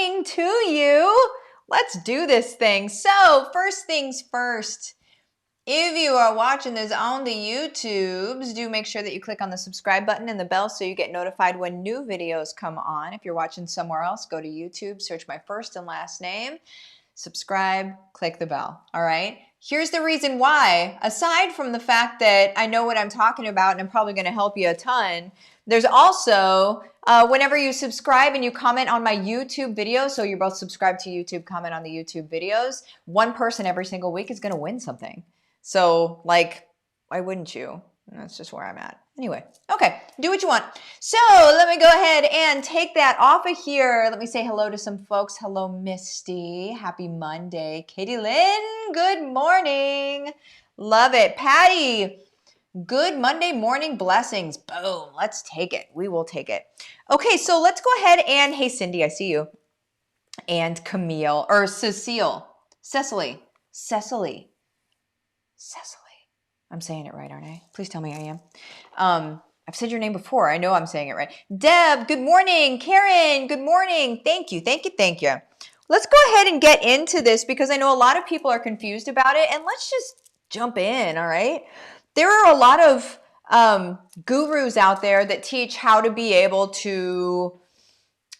morning to you. Let's do this thing. So first things first, if you are watching this on the YouTubes, do make sure that you click on the subscribe button and the bell so you get notified when new videos come on. If you're watching somewhere else, go to YouTube, search my first and last name, subscribe, click the bell, all right? Here's the reason why. Aside from the fact that I know what I'm talking about and I'm probably going to help you a ton, there's also whenever you subscribe and you comment on my YouTube videos, so you're both subscribed to YouTube, comment on the YouTube videos, one person every single week is going to win something. So like, why wouldn't you? That's just where I'm at. Anyway, okay, do what you want. So let me go ahead and take that off of here. Let me say hello to some folks. Hello, Misty. Happy Monday. Katie Lynn, good morning. Love it. Patty, good Monday morning blessings. Boom, let's take it. We will take it. Okay, so let's go ahead and, hey, Cindy, I see you. And Camille, or Cecile, Cecily. I'm saying it right, aren't I? Please tell me I am. I've said your name before. I know I'm saying it right. Deb, good morning. Karen, good morning. Thank you. Let's go ahead and get into this because I know a lot of people are confused about it, and let's just jump in, all right? There are a lot of gurus out there that teach how to be able to,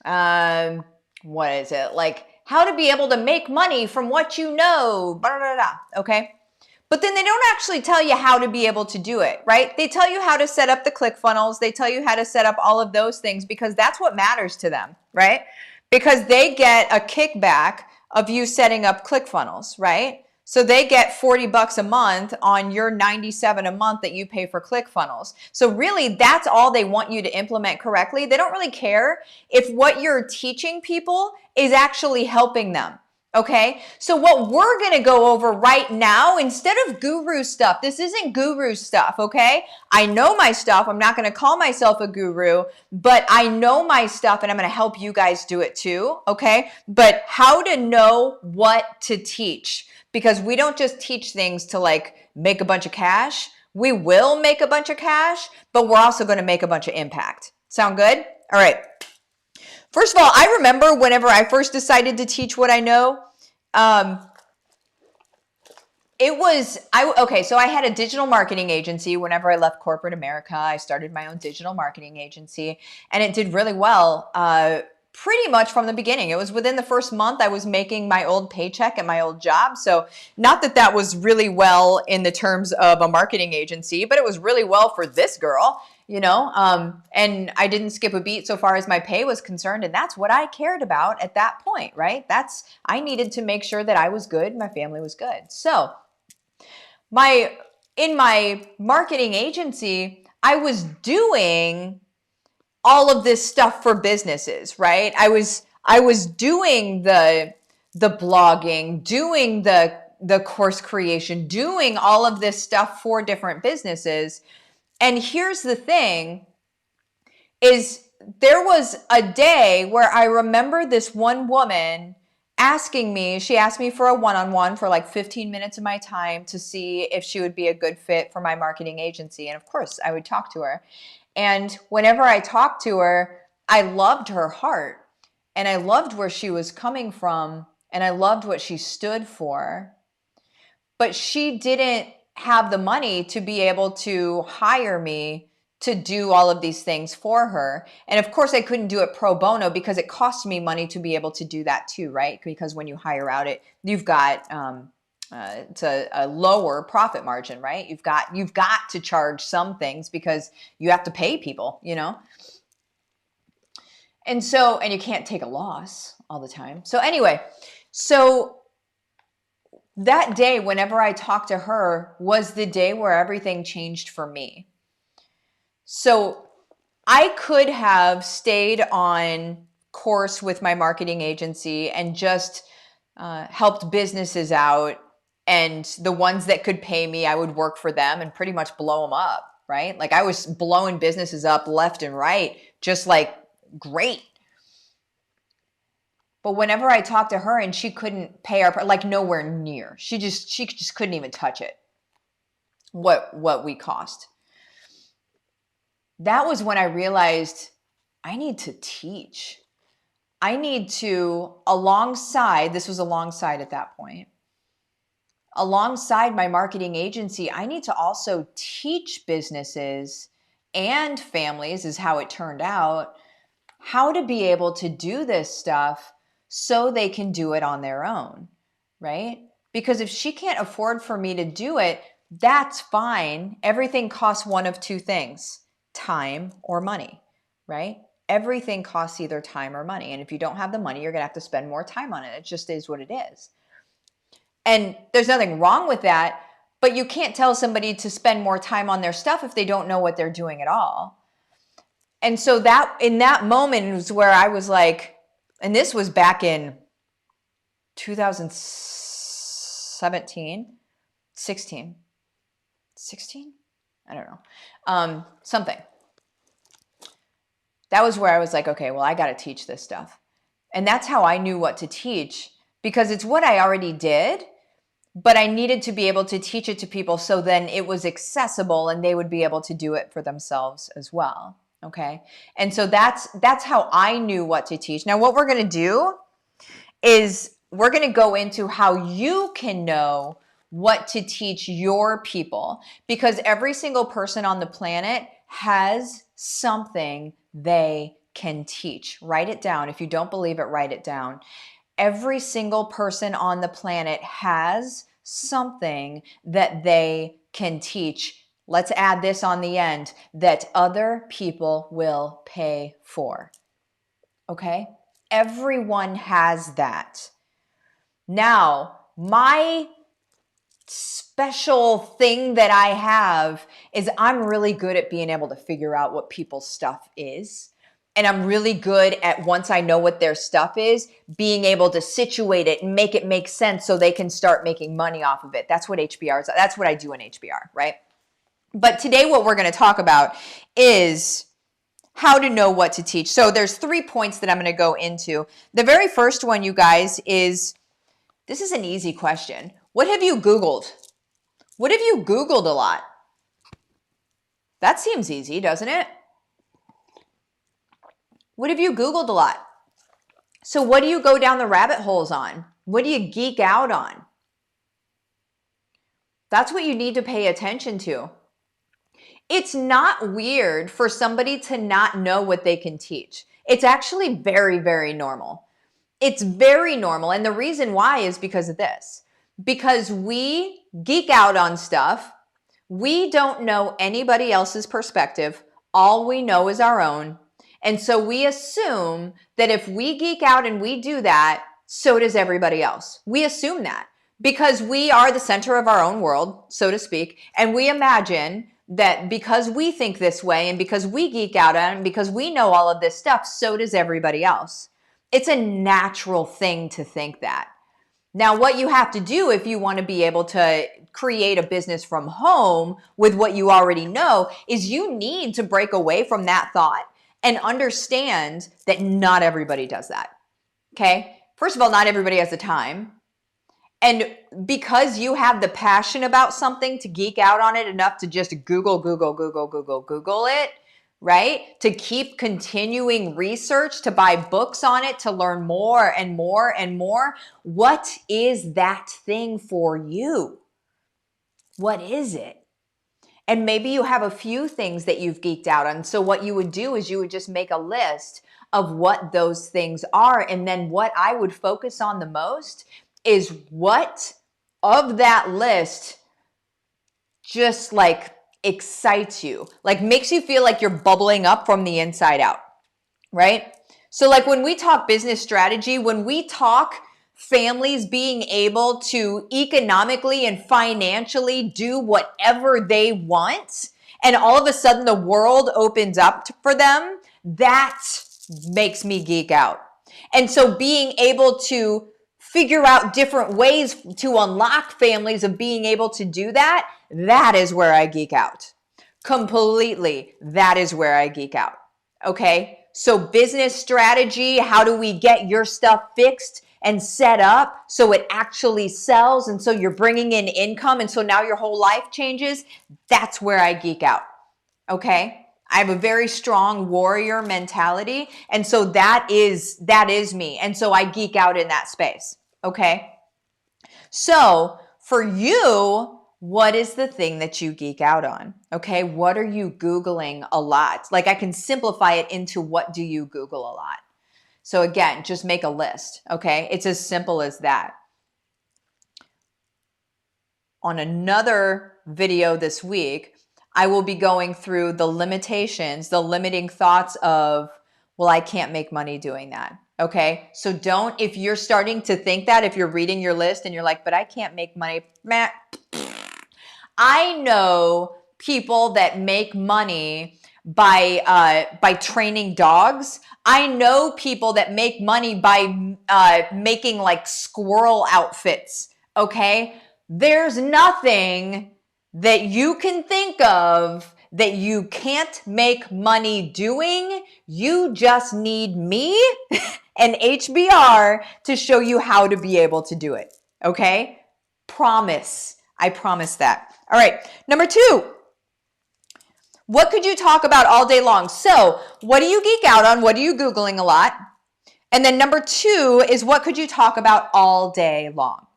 what is it? Like how to be able to make money from what you know, blah, blah, blah, okay? But then they don't actually tell you how to be able to do it, right? They tell you how to set up the ClickFunnels. They tell you how to set up all of those things because that's what matters to them, right? Because they get a kickback of you setting up ClickFunnels, right? So they get $40 a month on your $97 a month that you pay for ClickFunnels. So really, that's all they want you to implement correctly. They don't really care if what you're teaching people is actually helping them. Okay, so what we're going to go over right now, instead of guru stuff, this isn't guru stuff, okay? I know my stuff. I'm not going to call myself a guru, but I know my stuff and I'm going to help you guys do it too, okay? But how to know what to teach, because we don't just teach things to like make a bunch of cash. We will make a bunch of cash, but we're also going to make a bunch of impact. Sound good? All right. First of all, I remember whenever I first decided to teach what I know, so I had a digital marketing agency. Whenever I left corporate America, I started my own digital marketing agency and it did really well, pretty much from the beginning. It was within the first month I was making my old paycheck at my old job. So not that that was really well in the terms of a marketing agency, but it was really well for this girl. And I didn't skip a beat so far as my pay was concerned. And that's what I cared about at that point, right? I needed to make sure that I was good, my family was good. So in my marketing agency, I was doing all of this stuff for businesses, right? I was doing the blogging, doing the course creation, doing all of this stuff for different businesses. And here's the thing is there was a day where I remember this one woman she asked me for a one-on-one for like 15 minutes of my time to see if she would be a good fit for my marketing agency. And of course I would talk to her. And whenever I talked to her, I loved her heart and I loved where she was coming from and I loved what she stood for. But she didn't have the money to be able to hire me to do all of these things for her. And of course I couldn't do it pro bono because it cost me money to be able to do that too, right? Because when you hire out you've got, it's a lower profit margin, right? You've got to charge some things because you have to pay people, And you can't take a loss all the time. So anyway, that day, whenever I talked to her, was the day where everything changed for me. So I could have stayed on course with my marketing agency and just helped businesses out. And the ones that could pay me, I would work for them and pretty much blow them up, right? Like I was blowing businesses up left and right, just like great. But whenever I talked to her and she couldn't pay our, like nowhere near, she just couldn't even touch it, what we cost. That was when I realized I need to teach. I need to, alongside, this was alongside at that point, alongside my marketing agency, I need to also teach businesses and families, is how it turned out, how to be able to do this stuff so they can do it on their own, right? Because if she can't afford for me to do it, that's fine. Everything costs one of two things, time or money, right? Everything costs either time or money. And if you don't have the money, you're going to have to spend more time on it. It just is what it is. And there's nothing wrong with that, but you can't tell somebody to spend more time on their stuff if they don't know what they're doing at all. And so that in that moment was where I was like, and this was back in 2017, 16, I don't know, something. That was where I was like, okay, well, I got to teach this stuff. And that's how I knew what to teach, because it's what I already did, but I needed to be able to teach it to people so then it was accessible and they would be able to do it for themselves as well. Okay. And so that's how I knew what to teach. Now, what we're going to do is we're going to go into how you can know what to teach your people, because every single person on the planet has something they can teach. Write it down. If you don't believe it, write it down. Every single person on the planet has something that they can teach. Let's add this on the end, that other people will pay for. Okay? Everyone has that. Now, my special thing that I have is I'm really good at being able to figure out what people's stuff is. And I'm really good at, once I know what their stuff is, being able to situate it and make it make sense so they can start making money off of it. That's what HBR is. That's what I do in HBR, right? But today what we're going to talk about is how to know what to teach. So there's 3 points that I'm going to go into. The very first one, you guys, is, this is an easy question. What have you Googled? What have you Googled a lot? That seems easy, doesn't it? What have you Googled a lot? So what do you go down the rabbit holes on? What do you geek out on? That's what you need to pay attention to. It's not weird for somebody to not know what they can teach. It's actually very, very normal. It's very normal. And the reason why is because of this. Because we geek out on stuff. We don't know anybody else's perspective. All we know is our own. And so we assume that if we geek out and we do that, so does everybody else. We assume that because we are the center of our own world, so to speak. And we imagine that because we think this way and because we geek out on it and because we know all of this stuff, so does everybody else. It's a natural thing to think that. Now, what you have to do if you want to be able to create a business from home with what you already know is you need to break away from that thought and understand that not everybody does that. Okay? First of all, not everybody has the time. And because you have the passion about something to geek out on it enough to just Google it, right? To keep continuing research, to buy books on it, to learn more and more and more. What is that thing for you? What is it? And maybe you have a few things that you've geeked out on. So what you would do is you would just make a list of what those things are. And then what I would focus on the most is what of that list just like excites you, like makes you feel like you're bubbling up from the inside out, right? So like when we talk business strategy, when we talk families being able to economically and financially do whatever they want, and all of a sudden the world opens up for them, that makes me geek out. And so being able to figure out different ways to unlock families of being able to do that, that is where I geek out. Completely, that is where I geek out. Okay? So business strategy, how do we get your stuff fixed and set up so it actually sells and so you're bringing in income and so now your whole life changes? That's where I geek out. Okay? I have a very strong warrior mentality. And so that is me. And so I geek out in that space. Okay. So for you, what is the thing that you geek out on? Okay. What are you Googling a lot? Like I can simplify it into what do you Google a lot? So again, just make a list. Okay. It's as simple as that. On another video this week, I will be going through the limitations, the limiting thoughts of, well, I can't make money doing that. Okay. So if you're starting to think that, if you're reading your list and you're like, but I can't make money, I know people that make money by training dogs. I know people that make money by making like squirrel outfits. Okay. There's nothing that you can think of that you can't make money doing. You just need me and HBR to show you how to be able to do it. Okay? Promise. I promise that. All right. Number 2. What could you talk about all day long? So, what do you geek out on? What are you Googling a lot? And then number 2 is what could you talk about all day long?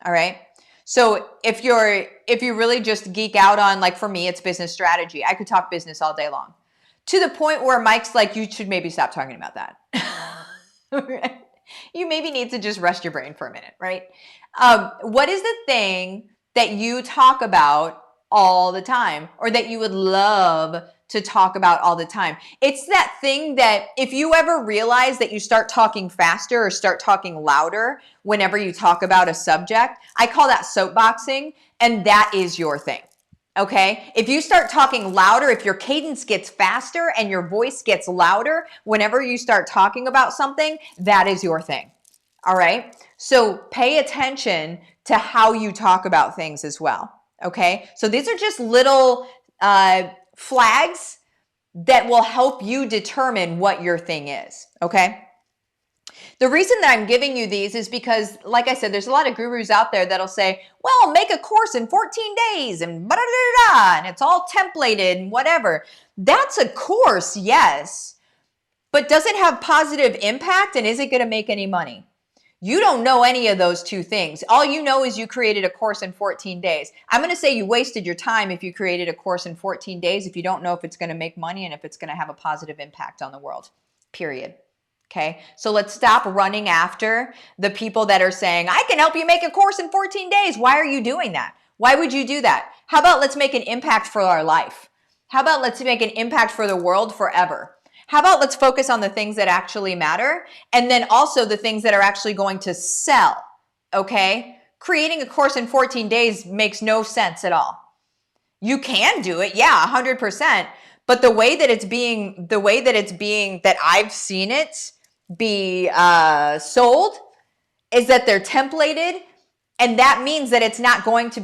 All right. So if you really just geek out on, like for me, it's business strategy. I could talk business all day long to the point where Mike's like, you should maybe stop talking about that. Right? You maybe need to just rest your brain for a minute, right? What is the thing that you talk about all the time or that you would love to talk about all the time? It's that thing that if you ever realize that you start talking faster or start talking louder whenever you talk about a subject, I call that soapboxing, and that is your thing. Okay. If you start talking louder, if your cadence gets faster and your voice gets louder whenever you start talking about something, that is your thing. All right. So pay attention to how you talk about things as well. Okay. So these are just little flags that will help you determine what your thing is. Okay. The reason that I'm giving you these is because, like I said, there's a lot of gurus out there that'll say, well, make a course in 14 days and blah, and it's all templated and whatever. That's a course, yes, but does it have positive impact and is it going to make any money? You don't know any of those two things. All you know is you created a course in 14 days. I'm going to say you wasted your time if you created a course in 14 days if you don't know if it's going to make money and if it's going to have a positive impact on the world, period. Okay, so let's stop running after the people that are saying, I can help you make a course in 14 days. Why are you doing that? Why would you do that? How about let's make an impact for our life? How about let's make an impact for the world forever? How about let's focus on the things that actually matter and then also the things that are actually going to sell, okay? Creating a course in 14 days makes no sense at all. You can do it, yeah, 100%, but the way that that I've seen it be sold is that they're templated, and that means that it's not going to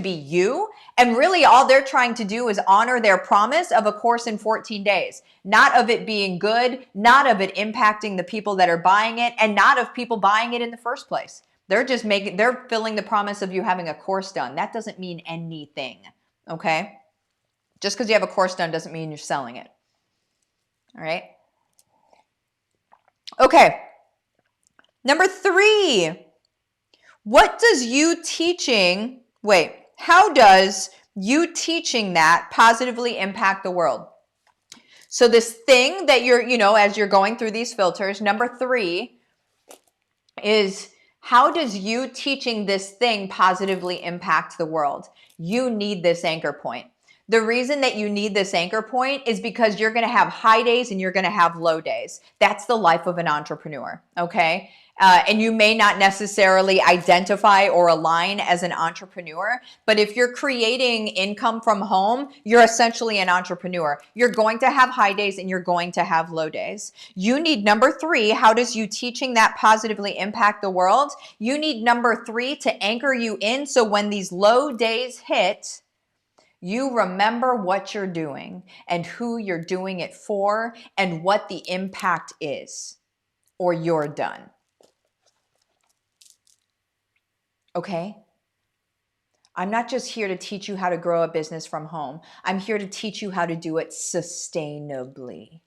be you. And really all they're trying to do is honor their promise of a course in 14 days, not of it being good, not of it impacting the people that are buying it, and not of people buying it in the first place. They're filling the promise of you having a course done. That doesn't mean anything, okay? Just because you have a course done doesn't mean you're selling it. All right? Okay. Number 3, how does you teaching that positively impact the world? So this thing that as you're going through these filters, number 3 is, how does you teaching this thing positively impact the world? You need this anchor point. The reason that you need this anchor point is because you're going to have high days and you're going to have low days. That's the life of an entrepreneur, okay? And you may not necessarily identify or align as an entrepreneur, but if you're creating income from home, you're essentially an entrepreneur. You're going to have high days and you're going to have low days. You need number 3. How does you teaching that positively impact the world? You need number 3 to anchor you in, so when these low days hit, you remember what you're doing and who you're doing it for and what the impact is, or you're done. Okay? I'm not just here to teach you how to grow a business from home. I'm here to teach you how to do it sustainably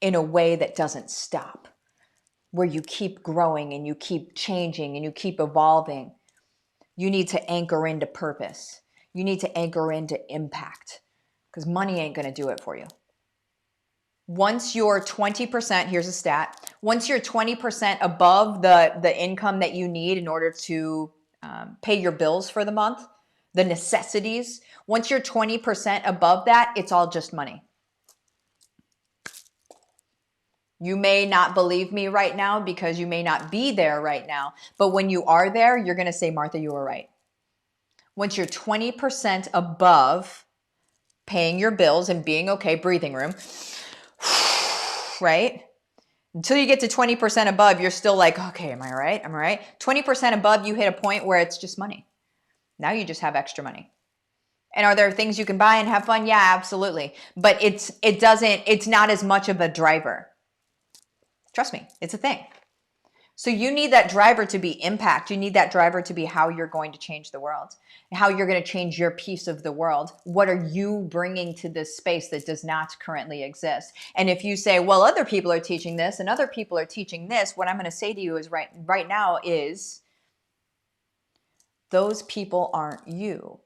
in a way that doesn't stop, where you keep growing and you keep changing and you keep evolving. You need to anchor into purpose. You need to anchor into impact, because money ain't going to do it for you. Once you're 20%, here's a stat, once you're 20% above the income that you need in order to pay your bills for the month, the necessities, once you're 20% above that, it's all just money. You may not believe me right now because you may not be there right now, but when you are there, you're going to say, Martha, you were right. Once you're 20% above paying your bills and being okay, breathing room, right? Until you get to 20% above, you're still like, okay, am I right? Am I right? 20% above, you hit a point where it's just money. Now you just have extra money. And are there things you can buy and have fun? Yeah, absolutely. But it's not as much of a driver. Trust me, it's a thing. So you need that driver to be impact. You need that driver to be how you're going to change the world, how you're going to change your piece of the world. What are you bringing to this space that does not currently exist? And if you say, well, other people are teaching this and other people are teaching this, what I'm going to say to you is right now is those people aren't you.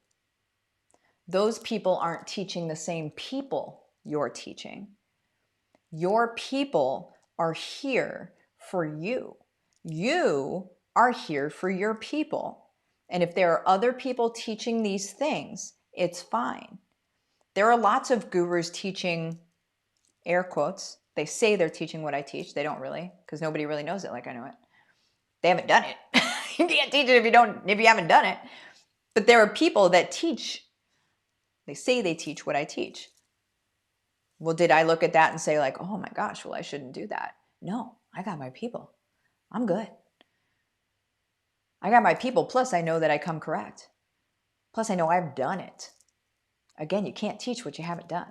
Those people aren't teaching the same people you're teaching. Your people are here for you. You are here for your people. And if there are other people teaching these things, it's fine. There are lots of gurus teaching, air quotes. They say they're teaching what I teach. They don't really, because nobody really knows it like I know it. They haven't done it. You can't teach it if you haven't done it. But there are people that teach. They say they teach what I teach. Well, did I look at that and say like, oh my gosh, well, I shouldn't do that? No, I got my people. I'm good. I got my people. Plus, I know that I come correct. Plus, I know I've done it. Again, you can't teach what you haven't done.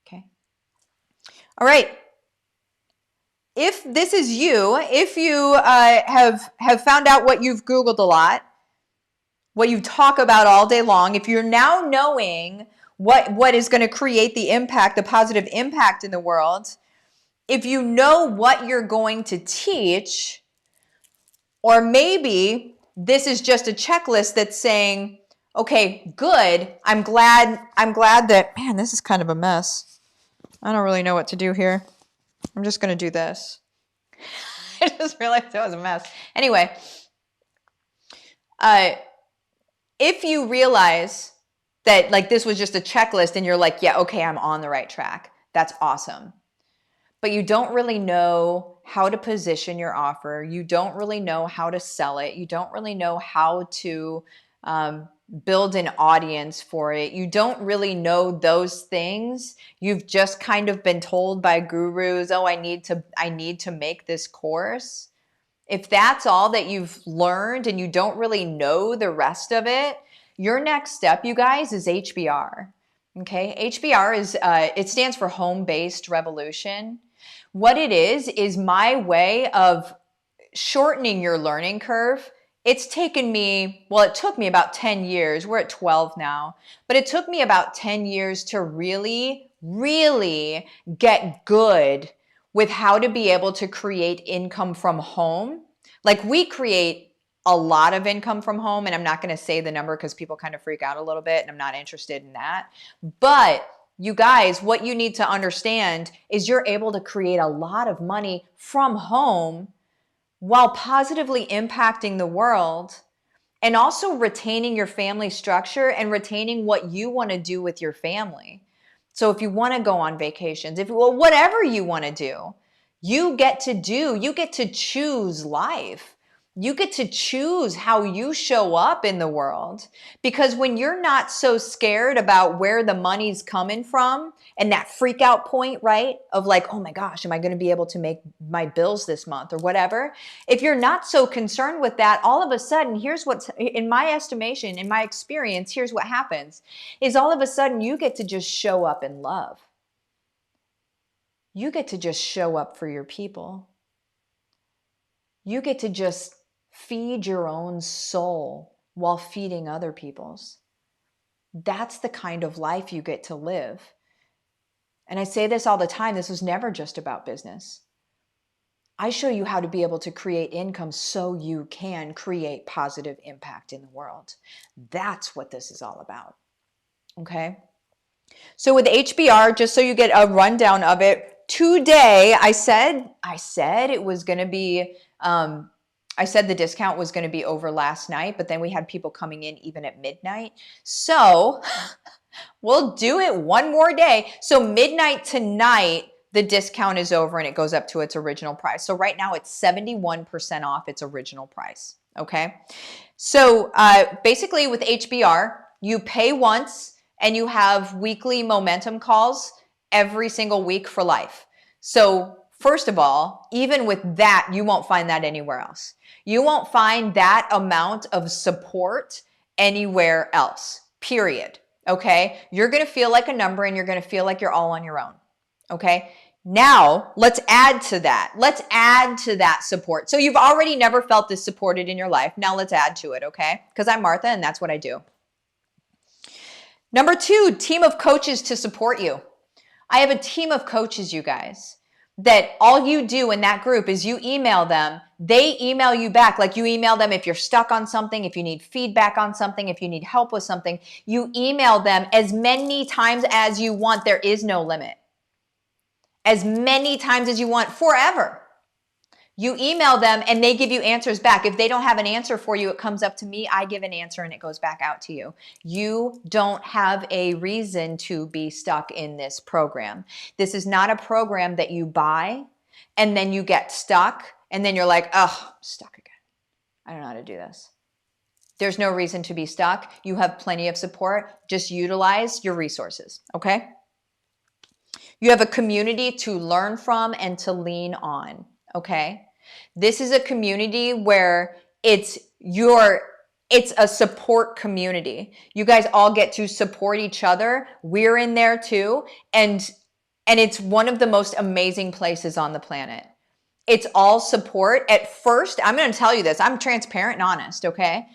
Okay. All right. If this is you, if you have found out what you've Googled a lot, what you talk about all day long, if you're now knowing what is going to create the impact, the positive impact in the world, if you know what you're going to teach, or maybe this is just a checklist that's saying, okay, good. I'm glad that, man, this is kind of a mess. I don't really know what to do here. I'm just going to do this. I just realized that was a mess. Anyway, if you realize that like this was just a checklist and you're like, yeah, okay, I'm on the right track, that's awesome. But you don't really know how to position your offer. You don't really know how to sell it. You don't really know how to build an audience for it. You don't really know those things. You've just kind of been told by gurus, oh, I need to make this course. If that's all that you've learned and you don't really know the rest of it, your next step, you guys, is HBR. Okay, HBR is it stands for home-based revolution. What it is my way of shortening your learning curve. It's taken me, well, it took me about 10 years. We're at 12 now, but it took me about 10 years to really, really get good with how to be able to create income from home. Like we create a lot of income from home, and I'm not going to say the number because people kind of freak out a little bit and I'm not interested in that. But you guys, what you need to understand is you're able to create a lot of money from home while positively impacting the world and also retaining your family structure and retaining what you want to do with your family. So if you want to go on vacations, whatever you want to do, you get to choose life. You get to choose how you show up in the world, because when you're not so scared about where the money's coming from and that freak out point, right? Of like, oh my gosh, am I going to be able to make my bills this month or whatever? If you're not so concerned with that, all of a sudden, here's what's, in my estimation, in my experience, here's what happens is all of a sudden you get to just show up in love. You get to just show up for your people. You get to just feed your own soul while feeding other people's. That's the kind of life you get to live. And I say this all the time, this was never just about business. I show you how to be able to create income so you can create positive impact in the world. That's what this is all about. Okay? So with HBR, just so you get a rundown of it, today I said it was going to be, I said the discount was going to be over last night, but then we had people coming in even at midnight. So we'll do it one more day. So midnight tonight, the discount is over and it goes up to its original price. So right now it's 71% off its original price. Okay. So basically with HBR, you pay once and you have weekly momentum calls every single week for life. So first of all, even with that, you won't find that anywhere else. You won't find that amount of support anywhere else, period. Okay. You're going to feel like a number and you're going to feel like you're all on your own. Okay. Now let's add to that. Let's add to that support. So you've already never felt this supported in your life. Now let's add to it. Okay. Because I'm Martha and that's what I do. Number 2, team of coaches to support you. I have a team of coaches, you guys, that all you do in that group is you email them. They email you back. Like you email them if you're stuck on something, if you need feedback on something, if you need help with something, you email them as many times as you want. There is no limit. As many times as you want, forever. You email them and they give you answers back. If they don't have an answer for you, it comes up to me. I give an answer and it goes back out to you. You don't have a reason to be stuck in this program. This is not a program that you buy and then you get stuck and then you're like, oh, I'm stuck again. I don't know how to do this. There's no reason to be stuck. You have plenty of support. Just utilize your resources, okay? You have a community to learn from and to lean on, okay? This is a community where it's a support community. You guys all get to support each other. We're in there too. And it's one of the most amazing places on the planet. It's all support. At first, I'm going to tell you this. I'm transparent and honest, okay?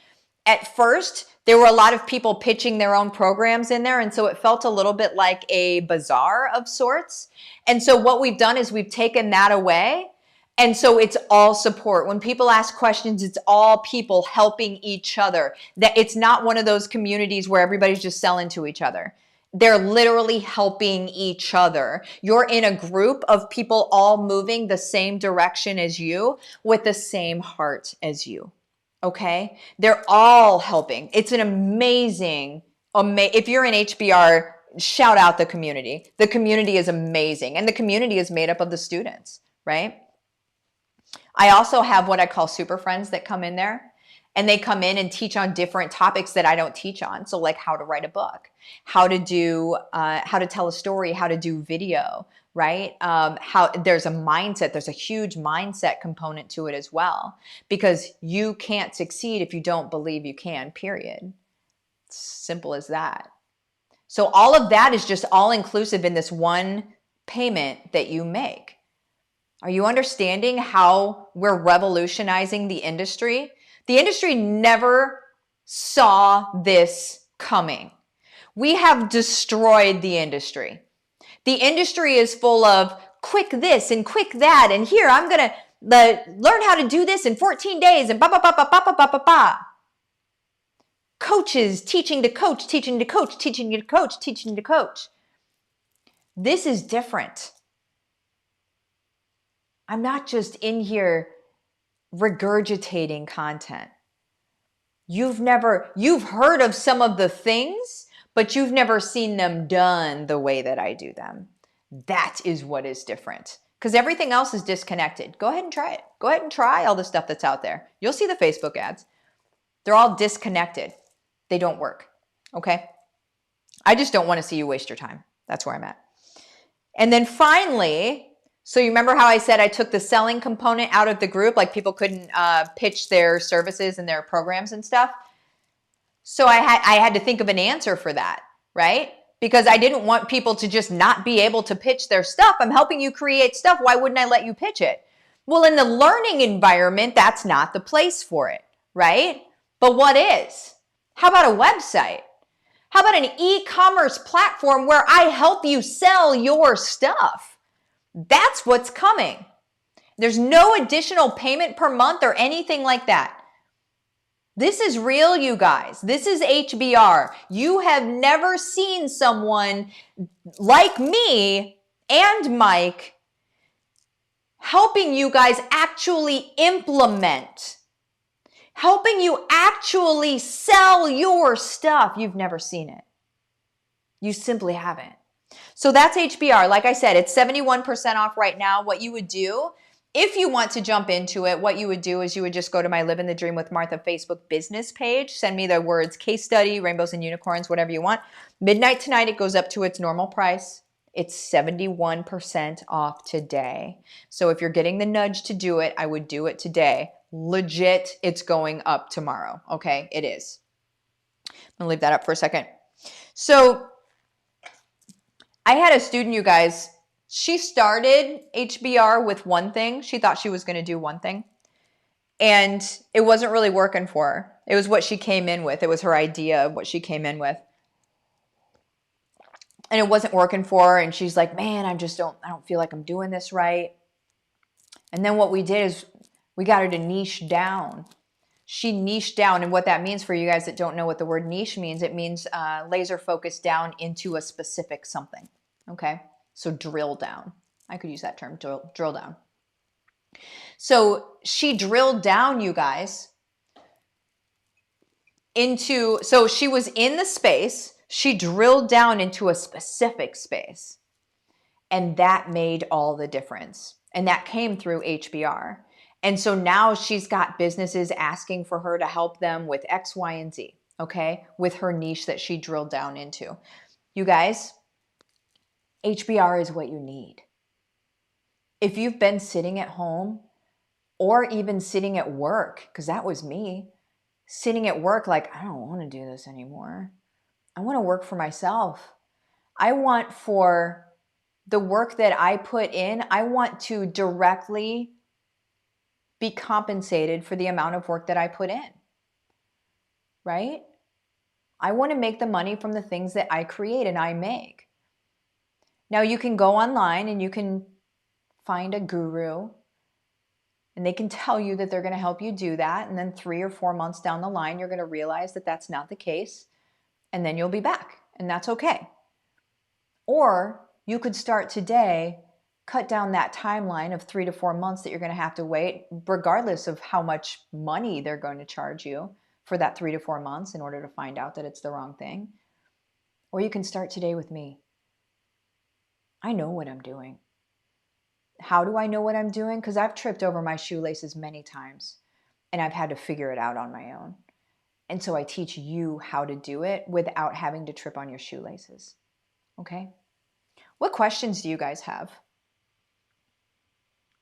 At first, there were a lot of people pitching their own programs in there. And so it felt a little bit like a bazaar of sorts. And so what we've done is we've taken that away. And so it's all support. When people ask questions, it's all people helping each other. That it's not one of those communities where everybody's just selling to each other. They're literally helping each other. You're in a group of people all moving the same direction as you with the same heart as you. Okay? They're all helping. It's an amazing, if you're in HBR, shout out the community. The community is amazing. And the community is made up of the students, right? I also have what I call super friends that come in there. And they come in and teach on different topics that I don't teach on. So like how to write a book, how to tell a story, how to do video, right? How there's a mindset, there's a huge mindset component to it as well, because you can't succeed if you don't believe you can, period. It's simple as that. So all of that is just all inclusive in this one payment that you make. Are you understanding how we're revolutionizing the industry? The industry never saw this coming. We have destroyed the industry. The industry is full of quick this and quick that, and here I'm going to learn how to do this in 14 days and ba ba ba ba ba ba ba ba ba. Coaches teaching to coach, teaching to coach, teaching to coach, teaching to coach. This is different. I'm not just in here regurgitating content. You've heard of some of the things, but you've never seen them done the way that I do them. That is what is different, because everything else is disconnected. Go ahead and try it. Go ahead and try all the stuff that's out there. You'll see the Facebook ads. They're all disconnected. They don't work. Okay. I just don't want to see you waste your time. That's where I'm at. And then finally, so you remember how I said I took the selling component out of the group, like people couldn't pitch their services and their programs and stuff. So I had to think of an answer for that, right? Because I didn't want people to just not be able to pitch their stuff. I'm helping you create stuff. Why wouldn't I let you pitch it? Well, in the learning environment, that's not the place for it, right? But what is? How about a website? How about an e-commerce platform where I help you sell your stuff? That's what's coming. There's no additional payment per month or anything like that. This is real, you guys. This is HBR. You have never seen someone like me and Mike helping you guys actually implement, helping you actually sell your stuff. You've never seen it. You simply haven't. So that's HBR. Like I said, it's 71% off right now. What you would do, if you want to jump into it, what you would do is you would just go to my Livin the Dream with Martha Facebook business page. Send me the words case study, rainbows and unicorns, whatever you want. Midnight tonight, it goes up to its normal price. It's 71% off today. So if you're getting the nudge to do it, I would do it today. Legit, it's going up tomorrow. Okay, it is. I'm gonna leave that up for a second. So I had a student, you guys, she started HBR with one thing. She thought she was going to do one thing. And it wasn't really working for her. It was what she came in with. It was her idea of what she came in with. And it wasn't working for her. And she's like, man, I don't feel like I'm doing this right. And then what we did is we got her to niche down. She niched down. And what that means for you guys that don't know what the word niche means, it means laser focus down into a specific something. Okay, so drill down. I could use that term, drill down. So she drilled down, you guys, so she was in the space, she drilled down into a specific space, and that made all the difference. And that came through HBR. And so now she's got businesses asking for her to help them with X, Y, and Z, okay, with her niche that she drilled down into. You guys, HBR is what you need. If you've been sitting at home or even sitting at work, because that was me, sitting at work like, I don't want to do this anymore. I want to work for myself. I want for the work that I put in, I want to directly be compensated for the amount of work that I put in, right? I want to make the money from the things that I create and I make. Now you can go online and you can find a guru and they can tell you that they're going to help you do that. And then 3 or 4 months down the line, you're going to realize that that's not the case. And then you'll be back and that's okay. Or you could start today, cut down that timeline of 3 to 4 months that you're going to have to wait, regardless of how much money they're going to charge you for that 3 to 4 months in order to find out that it's the wrong thing. Or you can start today with me. I know what I'm doing. How do I know what I'm doing? Because I've tripped over my shoelaces many times and I've had to figure it out on my own. And so I teach you how to do it without having to trip on your shoelaces. Okay? What questions do you guys have?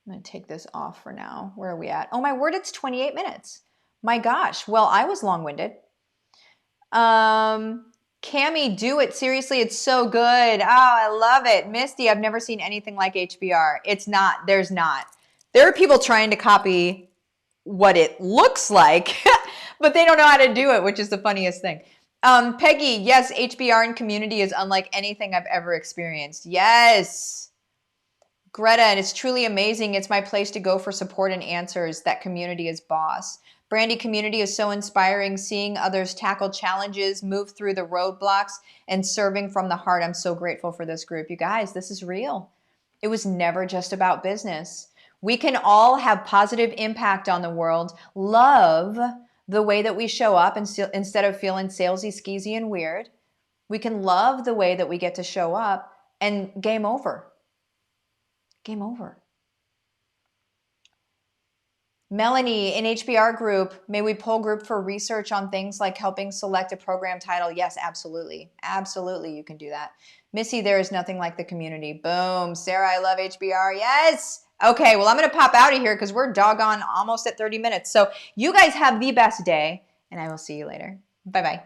I'm going to take this off for now. Where are we at? Oh my word, it's 28 minutes. My gosh. Well, I was long-winded. Cammy, do it. Seriously, it's so good. Oh, I love it. Misty, I've never seen anything like HBR. It's not. There's not. There are people trying to copy what it looks like, but they don't know how to do it, which is the funniest thing. Peggy, yes, HBR and community is unlike anything I've ever experienced. Yes. Greta, and it's truly amazing. It's my place to go for support and answers. That community is boss. Brandy, community is so inspiring, seeing others tackle challenges, move through the roadblocks, and serving from the heart. I'm so grateful for this group. You guys, this is real. It was never just about business. We can all have positive impact on the world, love the way that we show up instead of feeling salesy, skeezy, and weird. We can love the way that we get to show up, and game over. Game over. Melanie, in HBR group, may we pull group for research on things like helping select a program title? Yes, absolutely. Absolutely, you can do that. Missy, there is nothing like the community. Boom. Sarah, I love HBR. Yes. Okay, well, I'm going to pop out of here because we're doggone almost at 30 minutes. So you guys have the best day, and I will see you later. Bye-bye.